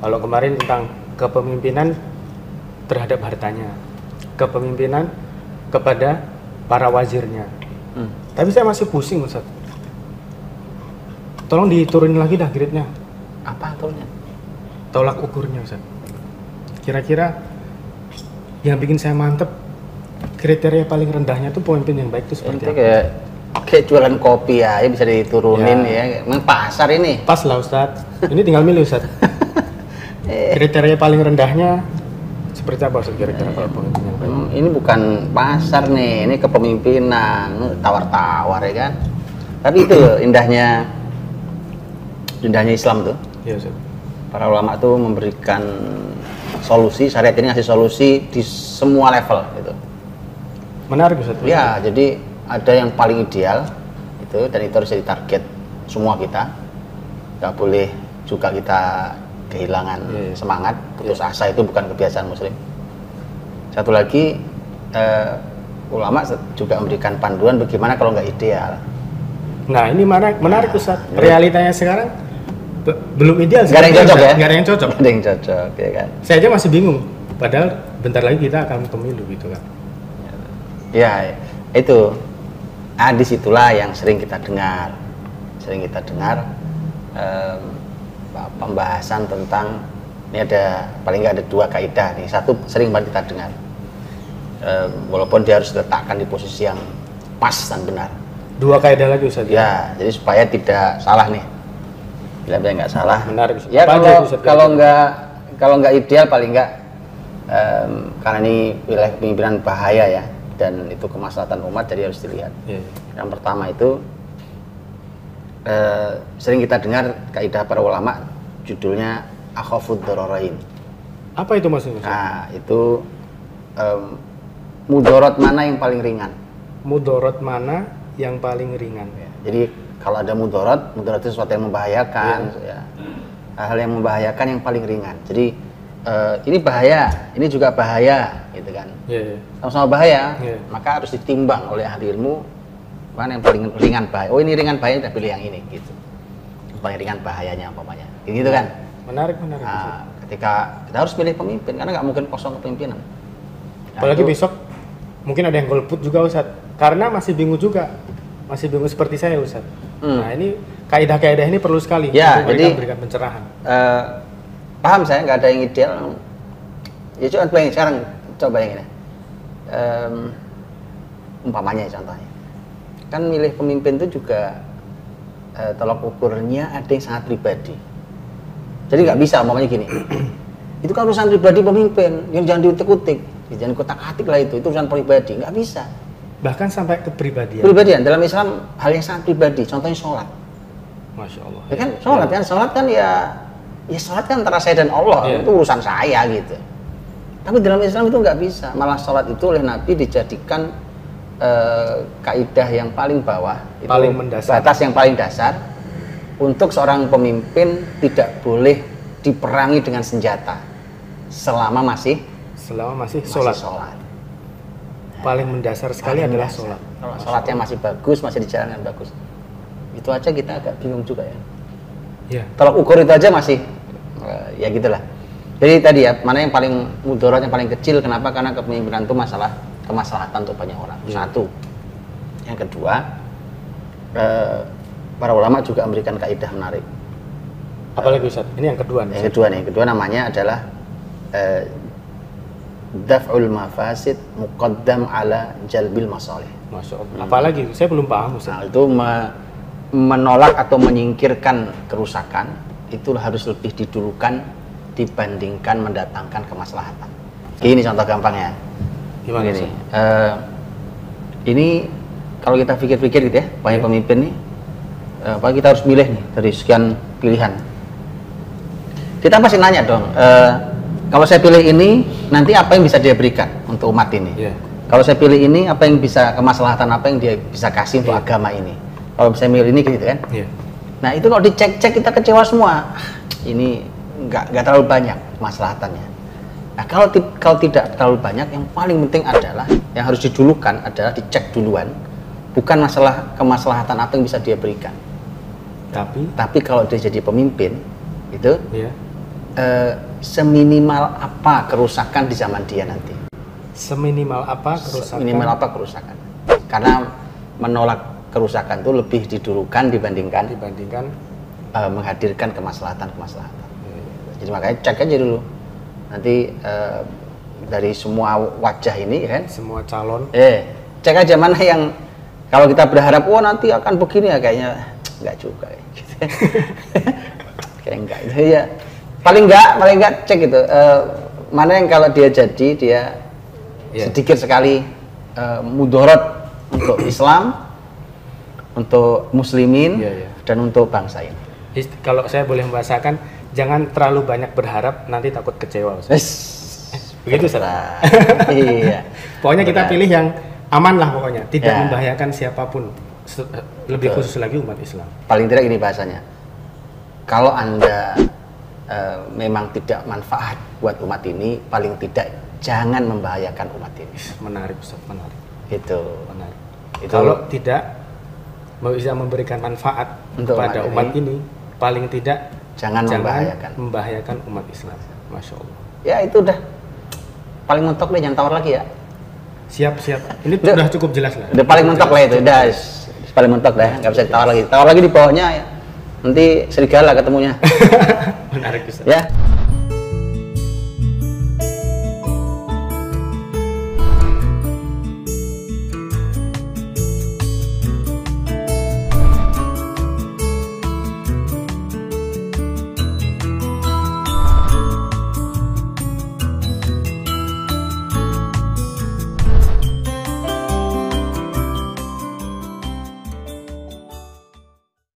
Kalau kemarin tentang kepemimpinan terhadap hartanya, kepemimpinan kepada para wazirnya. Tapi saya masih pusing, Ustaz. Tolong diturunin lagi dah grade-nya. Apa turunnya? Tolak ukurnya, Ustaz. Kira-kira yang bikin saya mantep, kriteria paling rendahnya tuh pemimpin yang baik itu seperti apa? Kayak jualan kopi ya bisa diturunin ya. Emang pasar ini. Pas lah, Ustaz. Ini tinggal milih, Ustaz. Kriteria paling rendahnya seperti apa, Ustaz, kira-kira kalau pemimpin yang baik? Ini bukan pasar nih, ini kepemimpinan, tawar-tawar ya kan. Tapi itu loh indahnya Islam tuh. Iya, Ustaz. Para ulama tuh memberikan solusi, syariat ini ngasih solusi di semua level gitu. Menarik, Ustaz. Ya, jadi ada yang paling ideal itu, dan itu harus jadi target semua kita. Gak boleh juga kita kehilangan semangat, putus asa, itu bukan kebiasaan muslim. Satu lagi, ulama juga memberikan panduan bagaimana kalau nggak ideal. Nah, ini menarik, Ustaz. Realitanya sekarang belum ideal. Nggak ada yang cocok ya? Nggak ada yang cocok. Nggak ada yang cocok, ya kan? Saya aja masih bingung. Padahal bentar lagi kita akan pemilu gitu kan. Ya, itu. Disitulah yang sering kita dengar. Pembahasan tentang, ini ada paling nggak ada 2 kaidah nih. Satu sering banget kita dengar, walaupun dia harus diletakkan di posisi yang pas dan benar. 2 kaidah lagi, Ustaz. Ya, jadi supaya tidak salah nih. Bila nggak salah. Menarik, Ustaz. Ya, kalau nggak ideal paling nggak, karena ini wilayah kepemimpinan bahaya ya, dan itu kemaslahatan umat, jadi harus dilihat. Yang pertama itu, sering kita dengar kaidah para ulama, judulnya akhafud dararain. Apa itu maksudnya? Nah, itu mudorot mana yang paling ringan? Mudorot mana yang paling ringan? Ya, jadi kalau ada mudorot itu sesuatu yang membahayakan, ya. Hal yang membahayakan yang paling ringan. Jadi ini bahaya, ini juga bahaya, gitu kan? Sama-sama bahaya, maka harus ditimbang oleh ahli ilmu. Mana yang paling ringan bahaya? Oh, ini ringan bahaya, kita pilih yang ini, gitu. Paling ringan bahayanya umpamanya, gitu kan? Menarik. Nah, ketika kita harus pilih pemimpin, karena nggak mungkin kosong kepemimpinan. Apalagi besok mungkin ada yang golput juga, Ustaz. Karena masih bingung juga, masih bingung seperti saya, Ustaz. Nah, ini kaidah-kaidah ini perlu sekali ya, untuk jadi memberikan pencerahan. Paham saya, nggak ada yang ideal. Ya coba yang sekarang, coba yang ini. Umpamanya contohnya. Kan milih pemimpin itu juga tolak ukurnya ada yang sangat pribadi. Jadi nggak bisa umpamanya gini. Itu kan urusan pribadi pemimpin, yang jangan diutik-utik, jangan kotak-atik lah, itu urusan pribadi, nggak bisa. Bahkan sampai kepribadian. Pribadian dalam Islam hal yang sangat pribadi, contohnya sholat. Masya Allah. Ya kan sholat kan ya sholat kan antara saya dan Allah, itu urusan saya gitu. Tapi dalam Islam itu nggak bisa, malah sholat itu oleh Nabi dijadikan kaidah yang paling bawah, itu paling mendasar, batas yang paling dasar untuk seorang pemimpin tidak boleh diperangi dengan senjata selama masih sholat. Paling mendasar sekali adalah sholat. Kalau sholatnya masih bagus, masih dijalankan bagus, itu aja kita agak bingung juga ya. Tolak ukur itu aja masih ya gitulah. Jadi tadi ya, mana yang paling mudarat, yang paling kecil. Kenapa? Karena kepemimpinan itu masalah kemaslahatan untuk banyak orang. Satu. Yang kedua, para ulama juga memberikan kaidah menarik. Apalagi Ustaz? Ini yang kedua nih. Yang kedua namanya adalah daf'ul mafasid muqaddam ala jalbil masalih. Masya Allah. Apalagi? Saya belum paham, Ustaz. Nah, itu menolak atau menyingkirkan kerusakan itu harus lebih didulukan dibandingkan mendatangkan kemaslahatan. Ini contoh gampangnya. Gimana sih? Ini kalau kita pikir-pikir gitu ya, banyak pemimpin nih, kita harus milih nih dari sekian pilihan. Kita pasti nanya dong, kalau saya pilih ini, nanti apa yang bisa dia berikan untuk umat ini? Kalau saya pilih ini, apa yang bisa kemaslahatan, apa yang dia bisa kasih untuk agama ini? Kalau saya milih ini gitu kan? Nah itu kalau dicek-cek kita kecewa semua. Ini nggak terlalu banyak kemaslahatannya. Nah kalau tidak terlalu banyak, yang paling penting adalah yang harus didulukan adalah dicek duluan, bukan masalah kemaslahatan apa yang bisa dia berikan. Tapi kalau dia jadi pemimpin itu seminimal apa kerusakan di zaman dia nanti? Seminimal apa kerusakan? Minimal apa kerusakan? Karena menolak kerusakan itu lebih didulukan dibandingkan menghadirkan kemaslahatan. Jadi makanya cek aja dulu. Nanti dari semua wajah ini kan, semua calon. Cek aja mana yang kalau kita berharap nanti akan begini ya, kayaknya enggak juga gitu. Kayak enggak itu ya. Paling enggak cek gitu. Mana yang kalau dia jadi dia sedikit sekali mudorot untuk Islam, untuk muslimin dan untuk bangsa ini. Kalau saya boleh membahasakan, jangan terlalu banyak berharap, nanti takut kecewa. Begitu salah. Iya. Pokoknya kita pilih yang aman lah pokoknya, tidak membahayakan siapapun. Lebih khusus lagi umat Islam. Paling tidak ini bahasanya. Kalau Anda memang tidak manfaat buat umat ini, paling tidak jangan membahayakan umat ini. Menarik, Ustaz, menarik. Itu. Menarik. Kalau tidak bisa memberikan manfaat kepada umat ini, paling tidak jangan membahayakan umat Islam. Masya Allah. Ya itu udah paling mentok deh, jangan tawar lagi ya. Siap. Ini udah cukup jelas lah. Udah paling mentok lah itu, udah paling mentok dah, nggak bisa ditawar lagi. Tawar lagi di bawahnya ya. Nanti serigala ketemunya. Menarik, Ustaz. Ya.